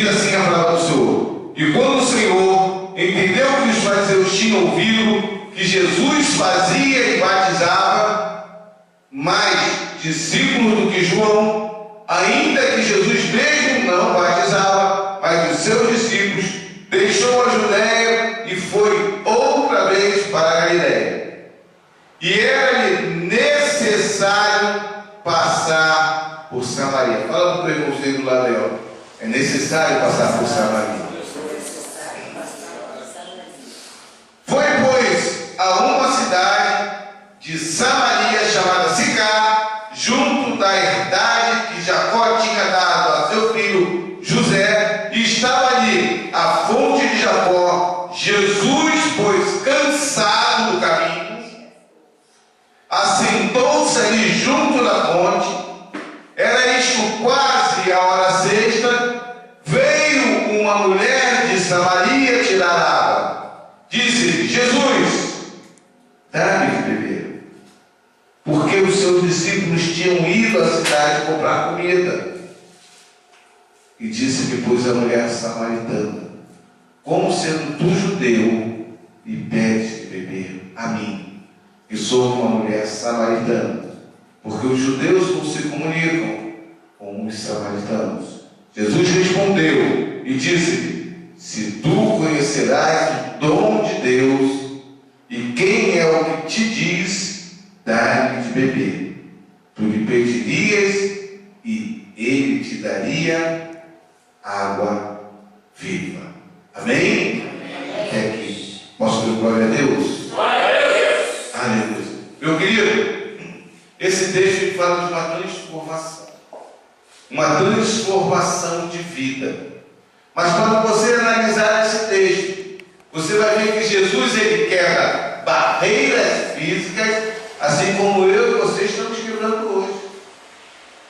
assim a palavra do Senhor. E quando o Senhor entendeu que os fariseus tinham ouvido que Jesus fazia e batizava mais discípulos do que João, ainda que Jesus mesmo não batizava, mas os seus discípulos, deixou a Judéia e foi outra vez para a Galiléia. E era-lhe necessário passar por Samaria. Fala para o irmãozinho do lado aí, ó. É necessário passar por Samaria. Foi, pois, a uma cidade de Samaria chamada Sicar, junto da herdade que Jacó tinha dado a seu filho José, e estava ali a fonte de Jacó. Jesus, pois, cansado do caminho, assentou-se ali junto da fonte. Era isto quase a hora sexta. Veio uma mulher de Samaria tirar água. Disse-lhe: Jesus, dá-me de beber. Porque os seus discípulos tinham ido à cidade comprar comida. E disse-lhe, pois, a mulher samaritana: como sendo tu judeu, e pedes de beber a mim, que sou uma mulher samaritana? Porque os judeus não se comunicam com os samaritanos. Jesus respondeu e disse-lhe: se tu conhecerás o dom de Deus, e quem é o que te diz, dá-lhe de beber, tu lhe pedirias, e ele te daria água viva. Amém? Até aqui. Posso dar glória a Deus? Glória a Deus! Aleluia. Meu querido, esse texto fala de uma transformação. Uma transformação de vida. Mas quando você analisar esse texto, você vai ver que Jesus, ele quebra barreiras físicas, assim como eu e você estamos quebrando hoje.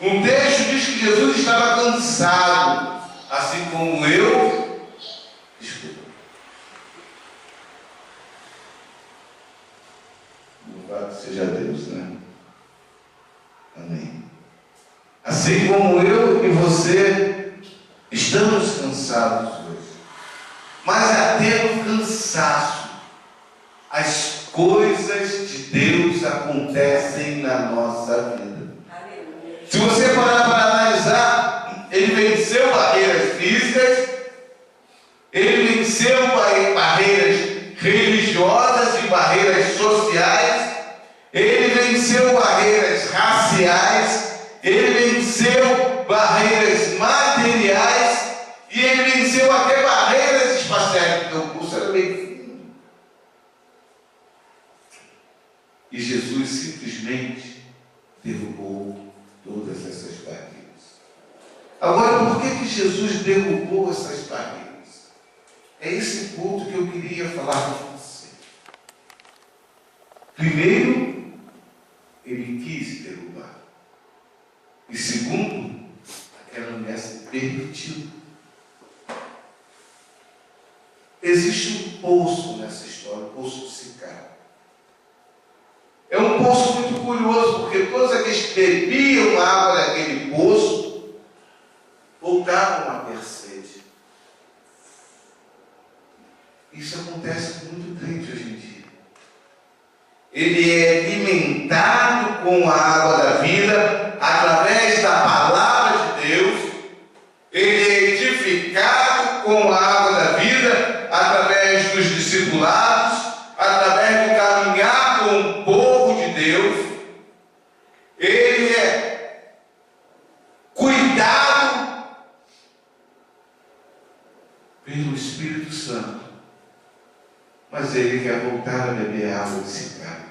Um texto diz que Jesus estava cansado, assim como eu. Desculpa. Louvado seja Deus, né? Amém. Assim como eu e você estamos cansados hoje. Mas até no cansaço, as coisas de Deus acontecem na nossa vida. Se você parar para analisar, ele venceu barreiras físicas, ele venceu barreiras religiosas e barreiras sociais, ele venceu barreiras raciais, ele venceu barreiras materiais e ele venceu até barreiras espaciais, porque o curso era bem fino. E Jesus simplesmente derrubou todas essas barreiras. Agora, por que Jesus derrubou essas barreiras? É esse ponto que eu queria falar com você. Primeiro, ele quis derrubar. E segundo, aquela mulher se permitiu. Existe um poço nessa história, o poço de Sicar. É um poço muito curioso, porque todos aqueles que bebiam água daquele poço voltavam a ter sede. Isso acontece com muito crente hoje em dia. Ele é alimentado com a água da vida, através da palavra de Deus. Ele é edificado com a água da vida, através dos discipulados, através do caminhar com o povo de Deus. Ele é cuidado pelo Espírito Santo. Mas ele quer voltar a beber água de Sicar.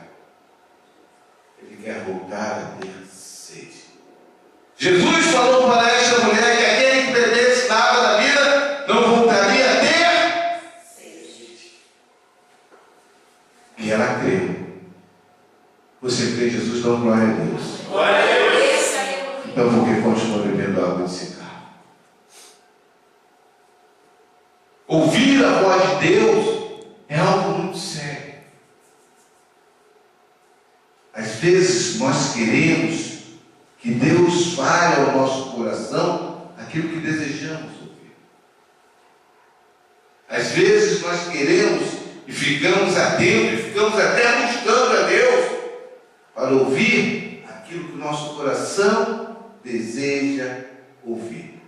Ele quer voltar a ter sede. Jesus falou para esta mulher que aquele que bebesse da água da vida não voltaria a ter sede. E ela creu. Você crê em Jesus? Dá glória a Deus. Glória a Deus. Então por que continua bebendo água de Sicar? Ouvir a voz de Deus é algo muito sério. Às vezes nós queremos que Deus fale ao nosso coração aquilo que desejamos ouvir. vezes nós queremos e ficamos atentos, e ficamos até buscando a Deus para ouvir aquilo que o nosso coração deseja ouvir.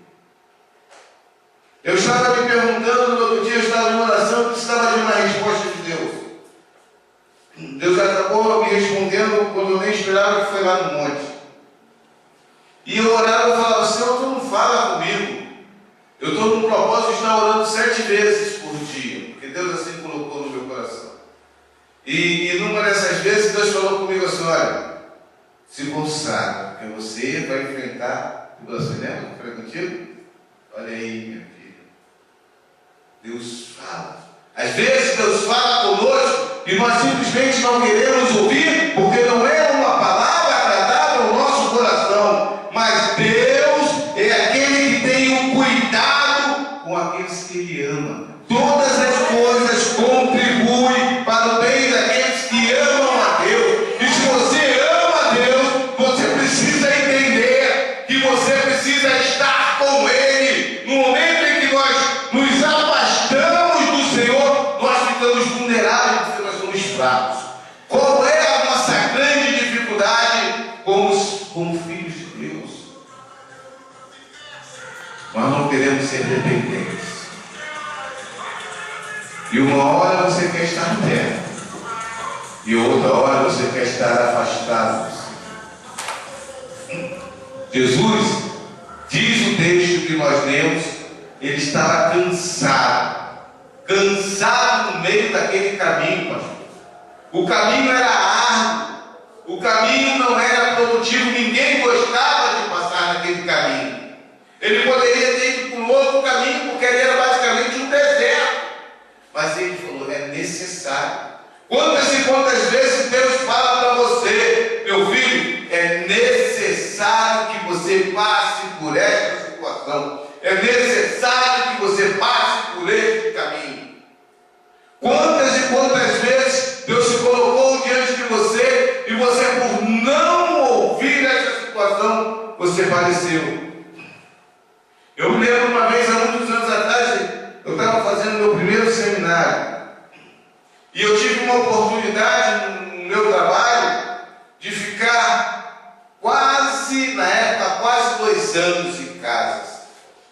Eu estava me perguntando, no outro dia eu estava em oração, eu precisava de uma resposta de Deus. Deus acabou me respondendo quando eu nem esperava, que foi lá no monte. E eu orava e falava: Senhor, tu não fala comigo. Eu estou no propósito de estar orando 7 vezes por dia, porque Deus assim colocou no meu coração. E numa dessas vezes Deus falou comigo assim: olha, se consagre, porque você vai enfrentar tribulação. Lembra que foi contigo? Olha aí, minha filha. Deus fala. Às vezes Deus fala conosco e nós simplesmente não queremos ouvir, porque não é uma palavra agradável ao nosso coração. Mas Deus é aquele que tem um cuidado com aqueles que Ele ama. Todas as coisas contribuem para o bem daqueles que amam a Deus. E se você ama a Deus, você precisa entender que você precisa estar com Ele. No momento em que nós nos afastamos do Senhor, nós ficamos vulneráveis, porque nós somos fracos. Qual é a nossa grande dificuldade como filhos de Deus? Nós não queremos ser dependentes. E uma hora você quer estar perto, e outra hora você quer estar afastado. Jesus, diz o texto que nós lemos, ele estava cansado no meio daquele caminho, pastor. O caminho era árduo, o caminho não era produtivo, ninguém gostava de passar naquele caminho. Ele poderia ter ido para um outro caminho, porque ele era basicamente um deserto. Mas ele falou: é necessário. Quantas e quantas vezes Deus fala para você: meu filho, é necessário que você passe por esta situação, é necessário que você passe por este caminho. Quantas e quantas vezes Deus se colocou diante de você e você, por não ouvir esta situação, você padeceu. Eu me lembro uma vez, há muitos anos atrás, eu estava fazendo meu primeiro seminário e eu tive uma oportunidade no meu trabalho de ficar na época, quase 2 anos em casa.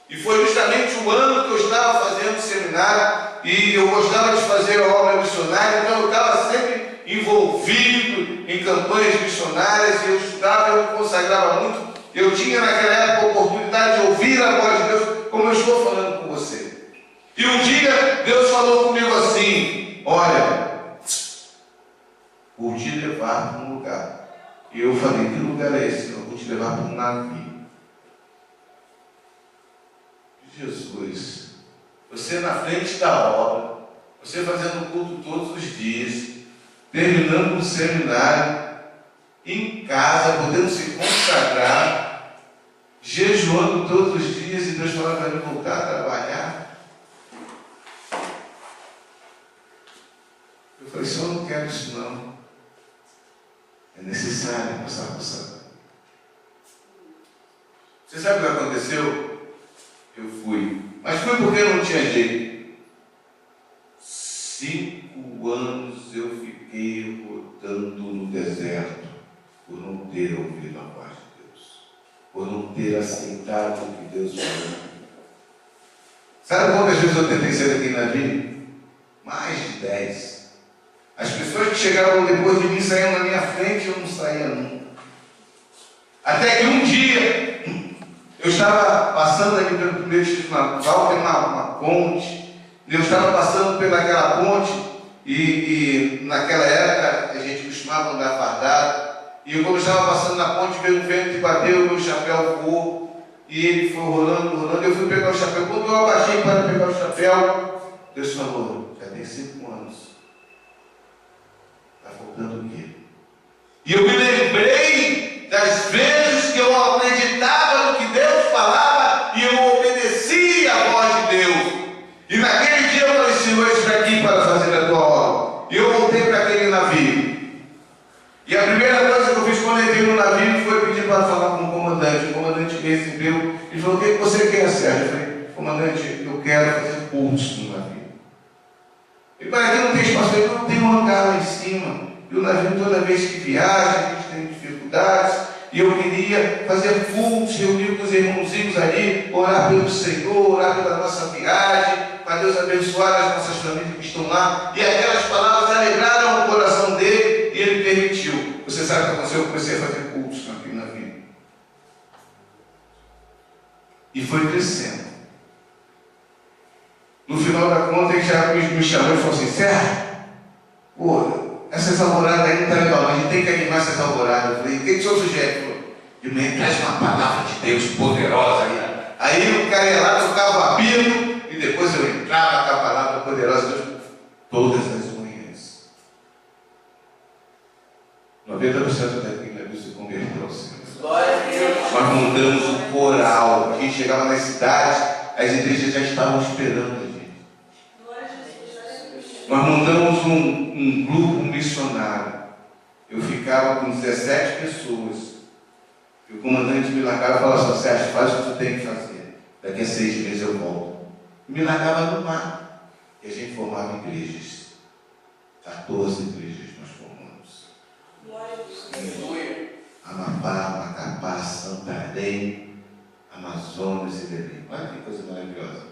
E foi justamente o ano que eu estava fazendo o seminário e eu gostava de fazer a obra missionária, então eu estava sempre envolvido em campanhas missionárias e eu estudava, eu me consagrava muito. Eu tinha naquela época a oportunidade de ouvir a voz de Deus, como eu estou falando com você. E um dia Deus falou comigo assim: olha, vou te levar para um lugar. E eu falei: que lugar é esse? Eu vou te levar para um navio. Jesus, você na frente da obra, você fazendo culto todos os dias, terminando um seminário, em casa, podendo se consagrar, jejuando todos os dias, e Deus falando para ele voltar a trabalhar. Eu falei: Senhor, eu não quero isso não. É necessário passar por essa. Você sabe o que aconteceu? Eu fui. Mas foi porque eu não tinha jeito. 5 anos eu fiquei rodando no deserto por não ter ouvido a voz de Deus, por não ter aceitado o que Deus falou. Sabe quantas vezes eu tentei sair daqui na vida? Mais de 10. As pessoas que chegavam depois de mim saíam na minha frente e eu não saía nunca. Até que um dia eu estava passando aqui pelo primeiro distrito naval, tem uma ponte. Eu estava passando pelaquela ponte e naquela época a gente costumava andar fardado. E quando eu estava passando na ponte, veio um vento e bateu, o meu chapéu voou. E ele foi rolando. Eu fui pegar o chapéu. Quando eu abaixei para pegar o chapéu, Deus falou: já tem 5 anos. Está faltando o quê? E eu me lembrei das vezes que eu acreditava no que Deus falava e eu obedecia a voz de Deus. E naquele dia eu falei: Senhor, eu estou aqui para fazer a tua obra. E eu voltei para aquele navio. E a primeira coisa que eu fiz quando entrei no navio foi pedir para falar com o comandante. O comandante me recebeu e falou: o que você quer, Sérgio? Eu falei: comandante, eu quero fazer cultos no navio. mês, pastor, eu não tenho um hangar lá em cima. E o navio, toda vez que viaja, a gente tem dificuldades. E eu queria fazer cultos, reunir com os irmãozinhos ali, orar pelo Senhor, orar pela nossa viagem, para Deus abençoar as nossas famílias que estão lá. E aquelas palavras alegraram o coração dele e ele permitiu. Você sabe o que aconteceu? Eu comecei a fazer cultos naquele navio. E foi crescendo. No final da conta, ele já me chamou e falou assim: Sérgio, pô, essas alvoradas aí não está legal, mas a gente tem que animar essas alvoradas. Eu falei: o que o senhor sugere? De manhã traz uma palavra de Deus poderosa aí. Aí o cara ia lá, tocava o apito, e depois eu entrava com a palavra poderosa de Deus todas as manhãs. 90% daquele navio se converteu ao Senhor. Nós montamos o coral. A gente chegava nas cidades, as igrejas já estavam esperando a gente. Nós montamos um grupo missionário. Eu ficava com 17 pessoas. E o comandante me largava e falava assim: Sérgio, faz o que tu tem que fazer. Daqui a 6 meses eu volto. E me largava no mar. E a gente formava igrejas. 14 igrejas nós formamos. Amapá, Macapá, Santarém, Amazonas e Belém. Olha que coisa maravilhosa.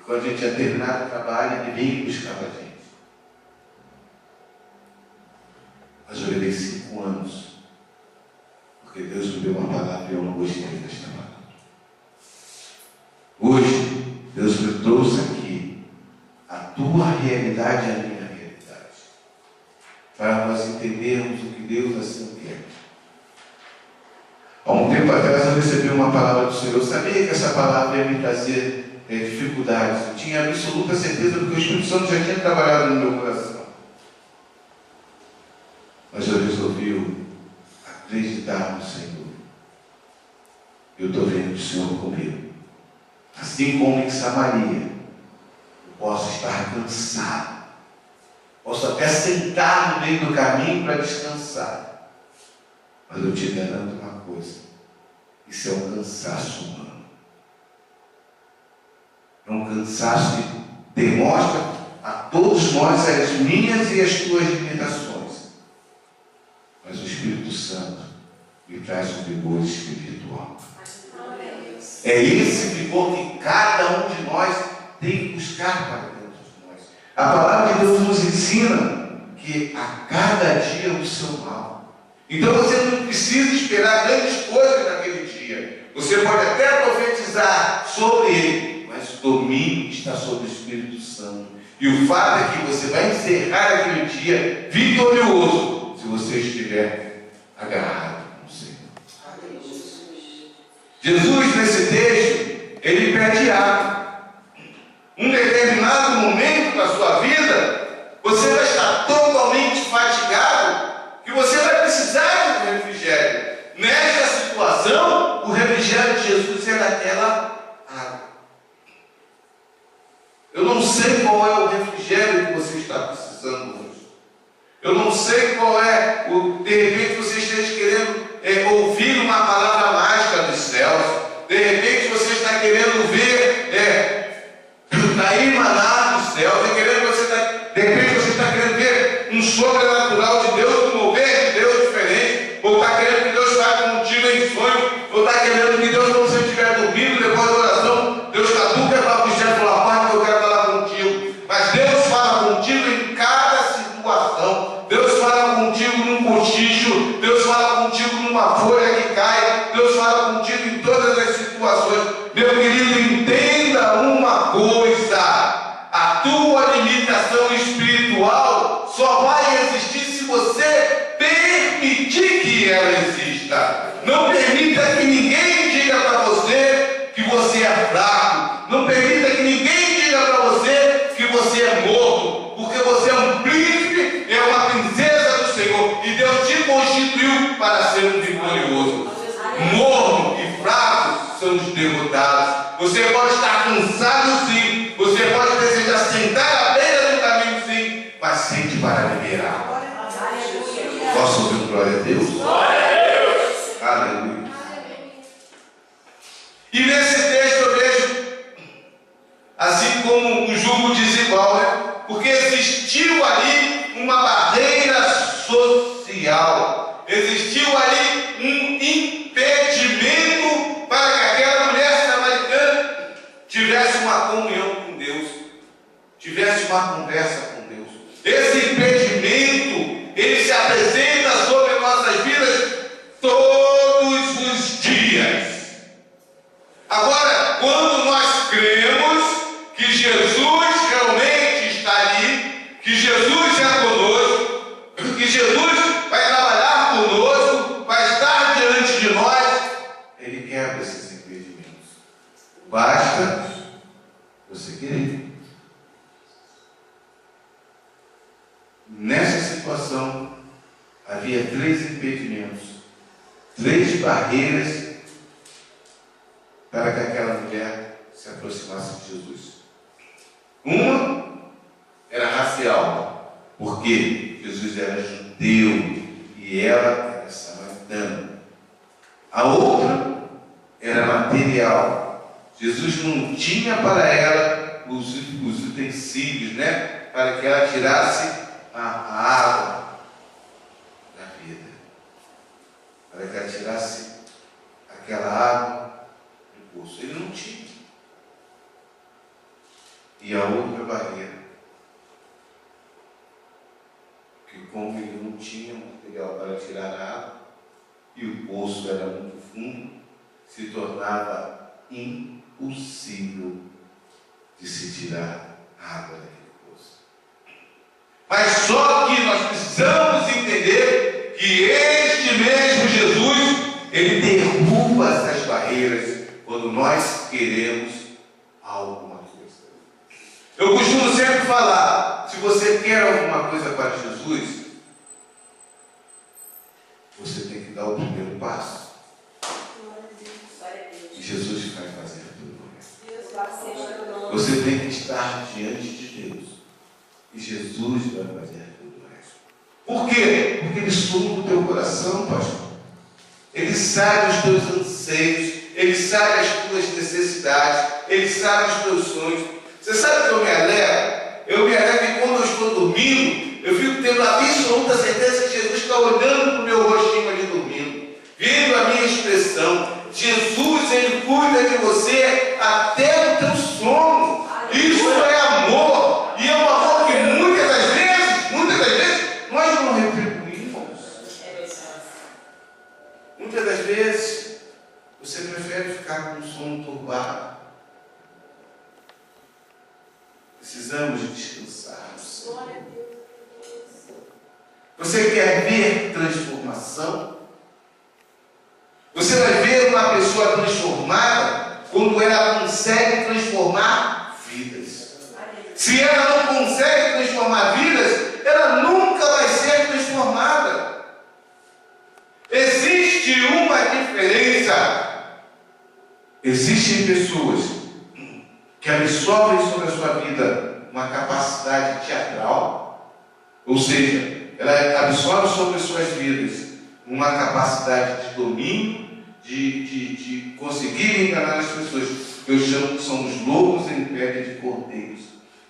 E quando a gente tinha terminado o trabalho, ele vinha e buscava a gente. Mas eu levei 5 anos. Porque Deus me deu uma palavra e eu não gostei desta palavra. Hoje, Deus me trouxe aqui a tua realidade e a minha realidade, para nós entendermos o que Deus assim quer. Há um tempo atrás eu recebi uma palavra do Senhor. Eu sabia que essa palavra ia me trazer dificuldades. Eu tinha absoluta certeza, porque o Espírito Santo já tinha trabalhado no meu coração. Mas eu resolvi acreditar no Senhor. Eu estou vendo o Senhor comigo. Assim como em Samaria, eu posso estar cansado, posso até sentar no meio do caminho para descansar, mas eu te garanto uma coisa: isso é um cansaço humano. É um cansaço que demonstra a todos nós as minhas e as tuas limitações. Mas o Espírito Santo me traz um vigor espiritual. É esse vigor que cada um de nós tem que buscar para dentro de nós. A palavra de Deus nos ensina que a cada dia o seu mal. Então você não precisa esperar grandes coisas naquele dia. Você pode até profetizar sobre ele, mas o domínio está sobre o Espírito Santo. E o fato é que você vai encerrar aquele dia vitorioso, se você estiver agarrado com o Senhor. Jesus, nesse texto, ele pede água. Um determinado momento da sua vida, você vai estar totalmente fatigado, que você vai precisar de um refrigério. Nesta situação, o refrigério de Jesus era aquela água. Eu não sei qual é o refrigério que você está precisando hoje. Eu não sei qual é de repente você esteja querendo ouvir uma palavra mágica dos céus. De repente você está querendo ver cair maná dos céus. De repente você está querendo ver um sobrenatural de Deus, um mover de Deus diferente. Ou está querendo que Deus fale contigo em sonho. Ou está querendo que Deus, quando você estiver dormindo, depois da oração, Deus caduca para o chefe pela porta que eu quero falar contigo. Mas Deus fala contigo em cada situação. Deus fala contigo num cochicho. Deus fala contigo numa folha que cai. Deus fala contigo em todas as situações. Meu querido, entenda uma coisa: a tua limitação espiritual só vai existir se você permitir que ela exista. Não permita que ninguém diga para você que você é fraco. Não permita que ninguém diga para você que você é morto, porque você é um príncipe, é uma princesa do Senhor, e Deus te constituiu para ser um vitorioso. Morto e fraco são os derrotados. Você pode estar cansado, sim. Você pode desejar sentar à beira do caminho, sim, mas sente para liberar. Posso ouvir um glória a Deus? Glória a Deus! Aleluia! E nesse texto eu vejo, assim como um jugo desigual, né? Porque tivesse uma comunhão com Deus, tivesse uma conversa com Deus. Esse impedimento, ele se apresenta sobre nossas vidas todos os dias. Agora, quando nós cremos que Jesus realmente está ali, que Jesus é conosco, que Jesus vai trabalhar conosco, vai estar diante de nós, ele quebra esses impedimentos. Basta você querer. Nessa situação, havia 3 impedimentos, 3 barreiras para que aquela mulher se aproximasse de Jesus. Uma era racial, porque Jesus era judeu e ela era samaritana. A outra era material. Jesus não tinha para ela os utensílios, para que ela tirasse a água da vida, para que ela tirasse aquela água do poço. Ele não tinha. E a outra barreira, que como ele não tinha material para tirar a água, e o poço era muito fundo, se tornava impossível de se tirar a água daquele poço. Mas só que nós precisamos entender que este mesmo Jesus, ele derruba essas barreiras quando nós queremos alguma coisa. Eu costumo sempre falar, se você quer alguma coisa para Jesus, você tem que dar o primeiro passo. E Jesus vai fazer tudo. Você tem que estar diante de Deus. E Jesus vai fazer tudo o resto. Por quê? Porque Ele sonda o teu coração, pastor. Ele sabe os teus anseios. Ele sabe as tuas necessidades. Ele sabe os teus sonhos. Você sabe que eu me alegro? Eu me alegro que quando eu estou dormindo, eu fico tendo a absoluta certeza que Jesus está olhando para o meu rostinho ali dormindo, vendo a minha expressão. Jesus, Ele cuida de você até o teu sono. Isso é amor. E é um amor que muitas das vezes, nós não retribuímos. Muitas das vezes, você prefere ficar com o sono turbado. Precisamos descansar no Senhor. Você quer ver transformação? Você vai ver uma pessoa transformada quando ela consegue transformar vidas. Se ela não consegue transformar vidas, ela nunca vai ser transformada. Existe uma diferença. Existem pessoas que absorvem sobre a sua vida uma capacidade teatral, ou seja, ela absorve sobre as suas vidas uma capacidade de domínio, de conseguir enganar as pessoas. Eu chamo que são os lobos em pele de cordeiros.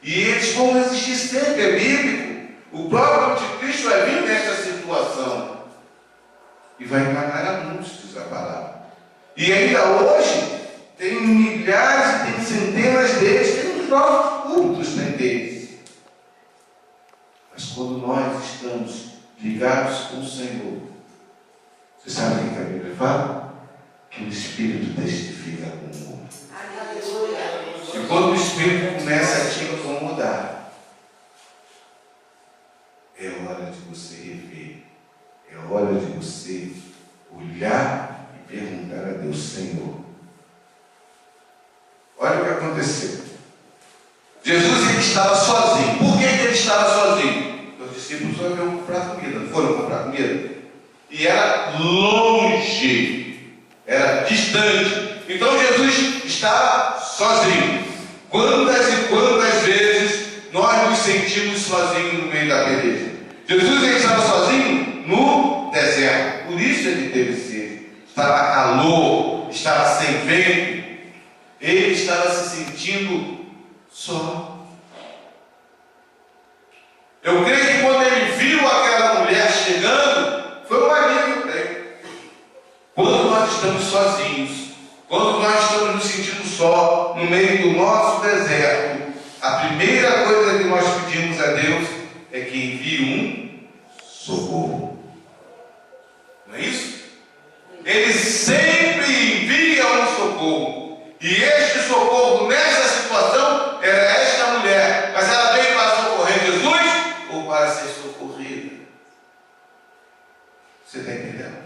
E eles vão existir sempre, é bíblico. O próprio anticristo vai vir nessa situação e vai enganar a muitos, diz a palavra. E ainda hoje tem milhares e tem centenas deles, tem nos nossos cultos, tem deles. Mas quando nós estamos ligados com o Senhor, você sabe o que a Bíblia fala? Que o Espírito testifica com o mundo. E quando o Espírito começa a te incomodar, é hora de você rever, é hora de você olhar e perguntar a Deus: Senhor, olha o que aconteceu. Jesus, ele estava sozinho. Por que ele estava sozinho? Os discípulos foram comprar comida, não foram comprar comida? E era longe, era distante. Então Jesus estava sozinho. Quantas e quantas vezes nós nos sentimos sozinhos no meio da peleja? Jesus, ele estava sozinho no deserto. Por isso ele teve sede. Estava calor, estava sem vento. Ele estava se sentindo só. Eu creio que quando ele viu aquela mulher chegando, foi um alívio para ele. Quando nós estamos sozinhos, quando nós estamos nos sentindo só, no meio do nosso deserto, a primeira coisa que nós pedimos a Deus é que envie um socorro. Não é isso? Ele sempre envia um socorro. E este socorro nessa situação era esta mulher. Mas ela veio para socorrer Jesus ou para ser socorrida? Você está entendendo?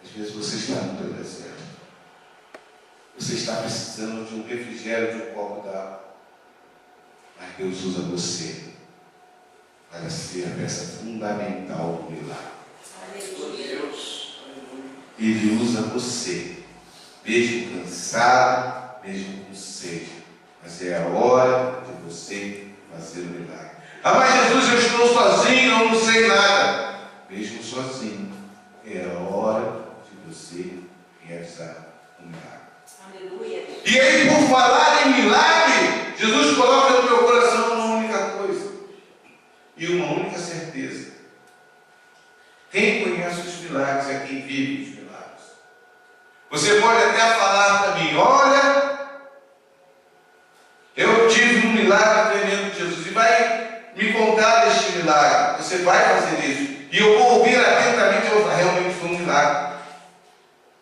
Às vezes você está no teu deserto. Você está precisando de um refrigério, de um copo d'água. Mas Deus usa você para ser a peça fundamental do milagre. Ele usa você, mesmo cansado, mesmo com sede. Mas é a hora de você fazer o milagre. Ah, mas Jesus, eu estou sozinho, eu não sei nada. Mesmo sozinho, é a hora de você realizar o milagre. Aleluia. E aí, por falar em milagre, Jesus coloca no meu coração uma única coisa e uma única certeza. Quem conhece os milagres é quem vive os milagres. Você pode até falar para mim: olha, eu tive um milagre tremendo de Jesus, e vai me contar deste milagre. Você vai fazer isso, e eu vou ouvir atentamente. Realmente foi um milagre.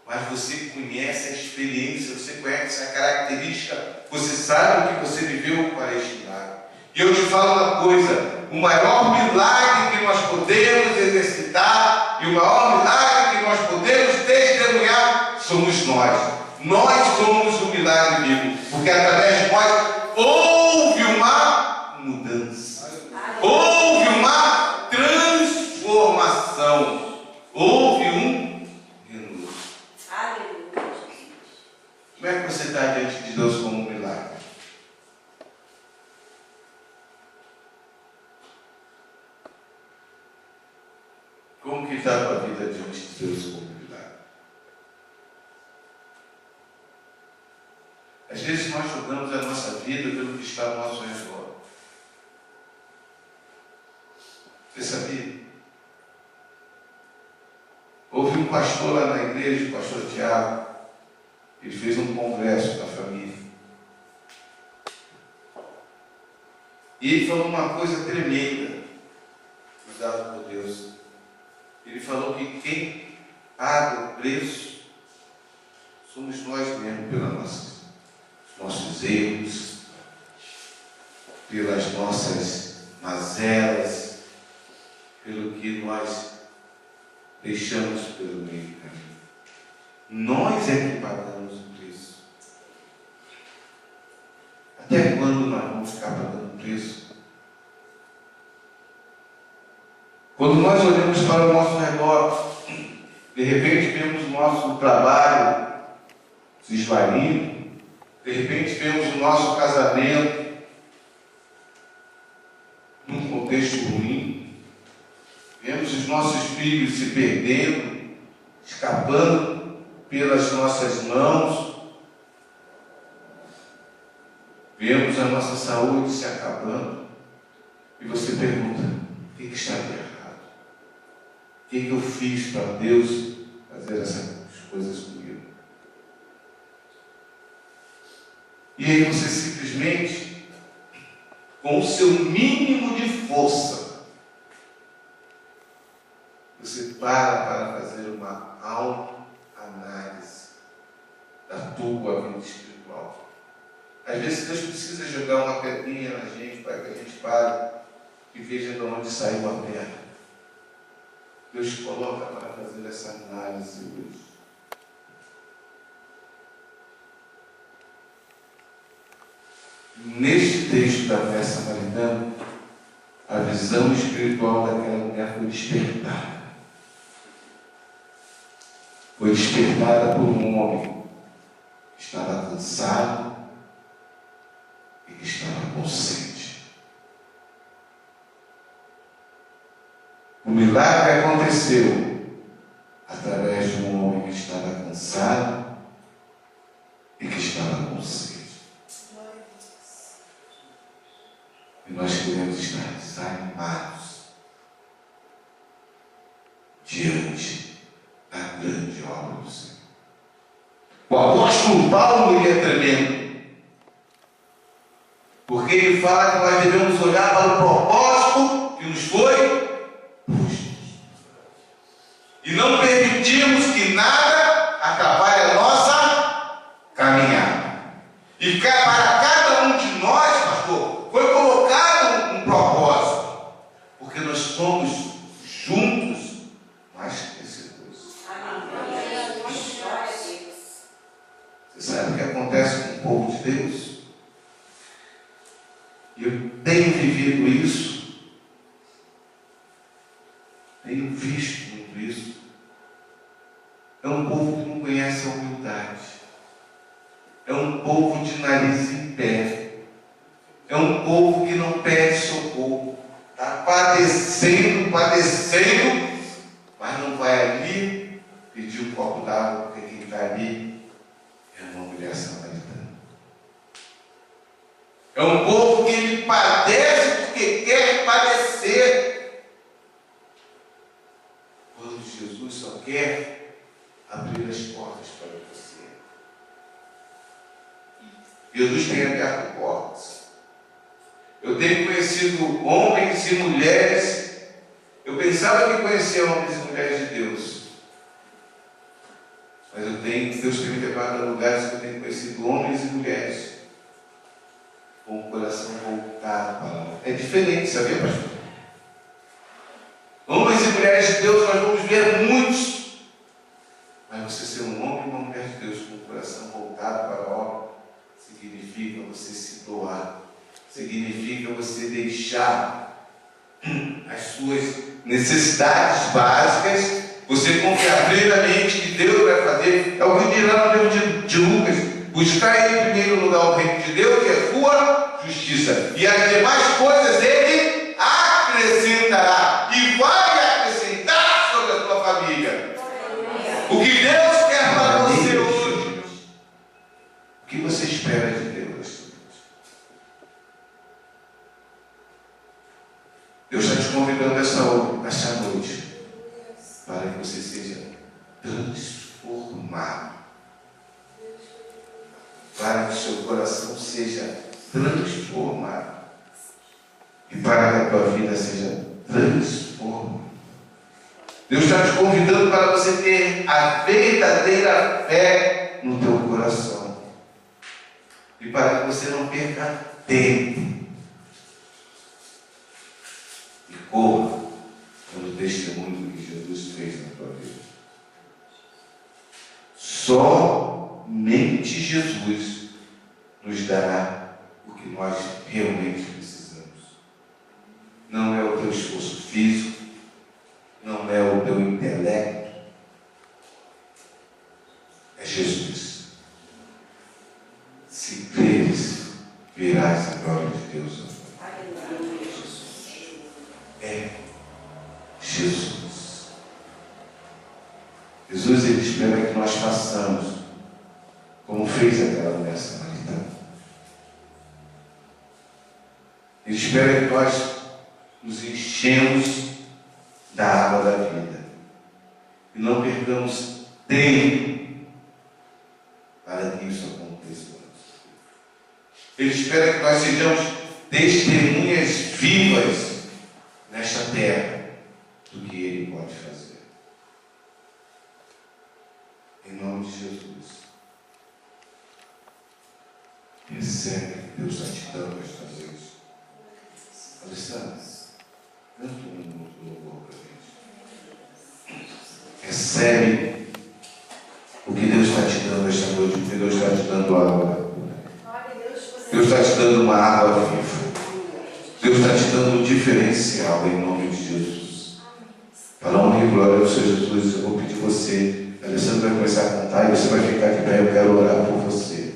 Mas você conhece a experiência, você conhece a característica, você sabe o que você viveu para este milagre. E eu te falo uma coisa: o maior milagre que nós podemos exercitar e o maior milagre que nós podemos testemunhar somos nós. Nós somos o milagre vivo, porque através de nós houve uma mudança, houve uma transformação, houve um renovo. Como é que você está diante de Deus como um milagre? Como que está a tua vida diante de Deus como um milagre? Às vezes nós jogamos a nossa vida pelo que está ao nosso redor. Você sabia? Houve um pastor lá na igreja, o pastor Tiago. Ele fez um congresso da família. E ele falou uma coisa tremenda, usado por Deus. Ele falou que quem paga o preço somos nós mesmos, pelos nossos erros, pelas nossas mazelas, pelo que nós deixamos pelo meio do caminho. Nós é que pagamos o preço. Até quando nós vamos ficar pagando o preço? Quando nós olhamos para o nosso redor, de repente vemos o nosso trabalho se esvaindo, de repente vemos o nosso casamento num contexto ruim, vemos os nossos filhos se perdendo, escapando pelas nossas mãos, vemos a nossa saúde se acabando, e você pergunta: o que está errado? O que eu fiz para Deus fazer essas coisas comigo? E aí você simplesmente, com o seu mínimo de força, você para fazer uma autoanálise da tua vida espiritual. Às vezes Deus precisa jogar uma pedrinha na gente para que a gente pare e veja de onde saiu a pedra. Deus coloca para fazer essa análise hoje. Neste texto da mulher samaritana, a visão espiritual daquela mulher foi despertada. Foi despertada por um homem que estava cansado e que estava com sede. O milagre aconteceu através de um homem que estava cansado e que estava com sede. E nós queremos estar desanimados diante da grande obra do Senhor. O apóstolo apóstolo Paulo ele é tremendo, porque ele fala que nós devemos olhar para o propósito que nos foi posto e não permitirmos que nada atrapalhe a nossa caminhada. E para cada um de nós, pastor, foi colocado um propósito, porque nós somos juntos mais vencedores. Você sabe o que acontece com o povo de Deus? E eu tenho vivido isso, tenho visto muito isso. É um povo que não conhece a humildade, é um povo de nariz em pé, é um povo que não pede socorro, está padecendo, mas não vai ali pedir um copo d'água, porque quem está ali é uma mulher samaritana. É um povo que ele padece porque quer padecer, quando Jesus só quer abrir as portas para você. Jesus tem aberto portas. Eu tenho conhecido homens e mulheres. Eu pensava que conhecia homens e mulheres de Deus, mas Deus tem me levado a lugares que eu tenho conhecido homens e mulheres com o coração voltado para lá. É diferente, sabia, pastor? Homens e mulheres de Deus nós vamos ver muitos, mas você ser um homem e uma mulher de Deus com o coração voltado para a obra significa você se doar, significa você deixar as suas necessidades básicas, você confiar plenamente que Deus vai fazer. É o que diz lá no livro de Lucas: buscar em primeiro lugar o reino de Deus e a sua justiça, e as demais coisas ele acrescentará, e vai acrescentar sobre a tua família. O que Deus quer para você hoje? O que você espera de Deus? Deus está te convidando essa noite para que você seja transformado, para que o seu coração seja transformado e para que a tua vida seja transformada. Deus está te convidando para você ter a verdadeira fé no teu coração e para que você não perca tempo e corra pelo testemunho que Jesus fez na tua vida. Somente Jesus nos dará o que nós realmente precisamos. Não é o teu esforço físico, não é o teu intelecto, é Jesus. Se creres, verás a glória de Deus. É Jesus. Jesus, ele espera que nós façamos como fez aquela mulher samaritana. Ele espera que nós nos enchemos da água da vida e não percamos tempo para que isso aconteça. Ele espera que nós sejamos testemunhas vivas nesta terra do que Ele pode fazer. Em nome de Jesus. Recebe que Deus está te dando esta vez. Alessandra, canta um minuto de louvor para a gente. Recebe o que Deus está te dando esta noite, porque Deus está te dando água. Deus está te dando uma água viva. Deus está te dando um diferencial em nome de Jesus. Para a honra e glória do Senhor Jesus, eu vou pedir você, Alessandro vai começar a cantar e você vai ficar de pé. Eu quero orar por você.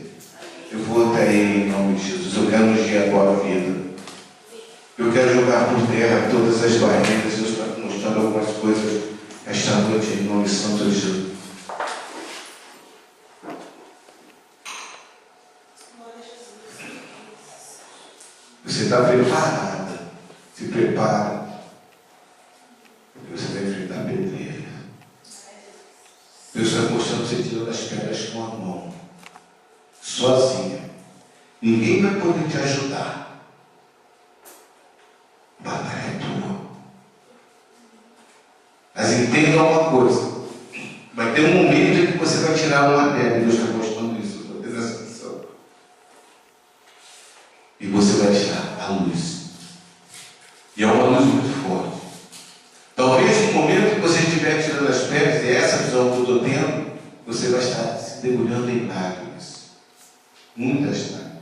Eu vou até Ele em nome de Jesus. Eu quero ungir a tua vida. Eu quero jogar por terra todas as barreiras. Deus está mostrando algumas coisas esta noite em nome santo de Jesus. Você está preparada? Se prepara. Porque você vai enfrentar pedreira. Deus está mostrando você tirando as pedras com a mão. sozinha. Ninguém vai poder te ajudar. A batalha é tua. Mas entenda uma coisa. Vai ter um momento em que você vai tirar uma pedra. Deus está mostrando isso. Estou tendo essa visão. E você vai tirar a luz. E é uma luz muito forte. Talvez no momento que você estiver tirando as pedras, e essa visão que eu estou tendo, você vai estar se debulhando em lágrimas. Muitas lágrimas.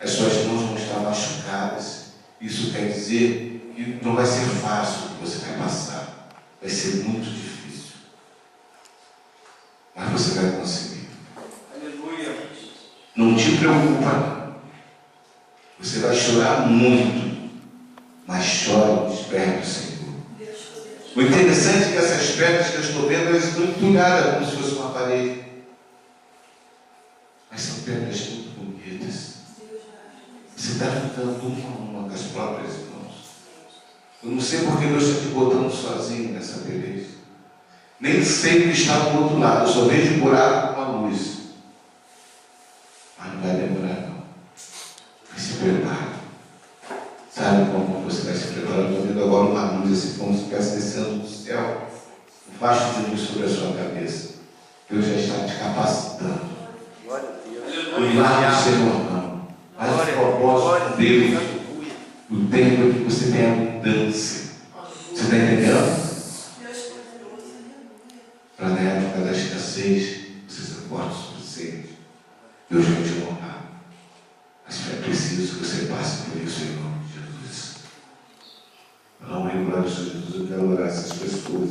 As suas mãos vão estar machucadas. Isso quer dizer que não vai ser fácil o que você vai passar. Vai ser muito difícil. Mas você vai conseguir. Aleluia. Não te preocupa, não. Você vai chorar muito, mas chore nos pés do Senhor. O interessante é que essas pedras que eu estou vendo, elas estão entulhadas como se fosse uma parede. Mas são pedras muito bonitas. Você está ficando uma com as próprias mãos. Eu não sei porque Deus está te botando sozinho nessa beleza. Nem sempre está do outro lado. Eu só vejo buraco com a luz. Mas não vai demorar, não. Mas se prepare. Sabe como você vai se preparar? Eu estou vendo agora uma luz assim, como se estivesse descendo do céu. Um facho de luz sobre a sua cabeça. Deus já está te capacitando. Glória a Deus. O milagre do Senhor não. Mas o propósito dele, o tempo é que você tem abundância. Você está entendendo? Para na época da escassez, você se porta o suficiente. Deus vai te honrar. Mas é preciso que você passe por isso em nome de Jesus. Não, em glória a Jesus, eu quero orar essas pessoas.